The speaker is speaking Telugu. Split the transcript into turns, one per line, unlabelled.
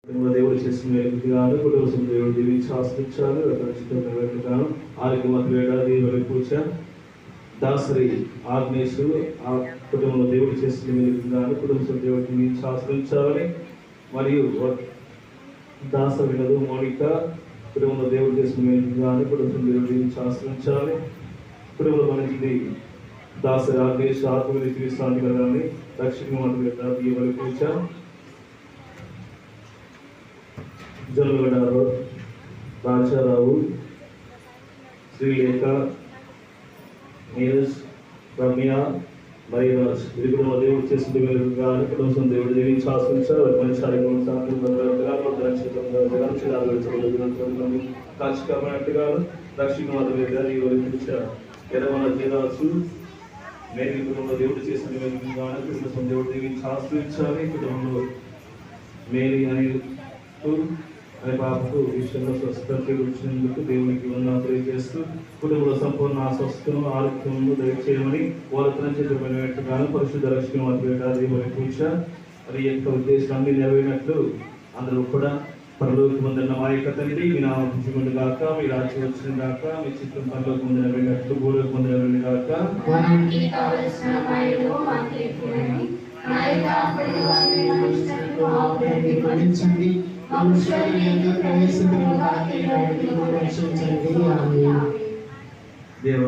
దేవుడు చేసిన మేలుగాను కుటుంబం దేవుడు దీవించి ఆశ్రయించాలి. రక్షితగాను ఆరోగ్యమత వేడాది పూజ దాసరి ఆగ్నేశు ఆ కుటుంబంలో దేవుడు చేసిన మేలుగాను కుటుంబం దేవుడు దీవించి ఆశ్రయించాలని మరియు దాస వినదు మౌనిక కుటుంబంలో దేవుడు చేసిన మేలుగాను కుటుంబం దేవుడు దీవించి ఆశ్రయించాలి. కుటుంబంలో మనకి దాసరి ఆగ్నేశు ఆత్మీయ విశ్రాంతి కలగాలని రక్షితమత వేడాది పూజ జొల్లగడారు రాజారావు శ్రీలేఖ నీరజ్ రమ్య మరీరాజ్ ఇది కూడా దేవుడు చేసిన కుటుంబం దేవుడు దీవించి ఆశ్రయించారు. మంచి కాచికమైనట్టుగా రక్షణ ఎడమల జీరాజు మేరీ కుటుంబంలో దేవుడు చేసిన కుటుంబం దేవుడు దీవించి ఆశ్రయించాలి. కుటుంబంలో మేరీ అనే బాబుకు విషయంలో స్వస్థత వచ్చినందుకు దేవునికి వందనాలు తెలియజేస్తూ కుటుంబంలో సంపూర్ణ స్వస్థను ఆరోగ్యము దయచేయమని వారితో చెప్పినట్టుగాను పరిశుద్ధ రక్షణ దేవుని పూజ మరి యొక్క ఉద్దేశాన్ని నెరవేరినట్లు అందరూ కూడా పరలోకి పొందిన మా యొక్క తండ్రి మీ నామం గాక మీ రాజ్యం వచ్చిన గాక మీ చిత్తం పరలోకి పొందిన వెళ్ళినట్లు భూలోకి పొందిన వెళ్ళి గాక దేవ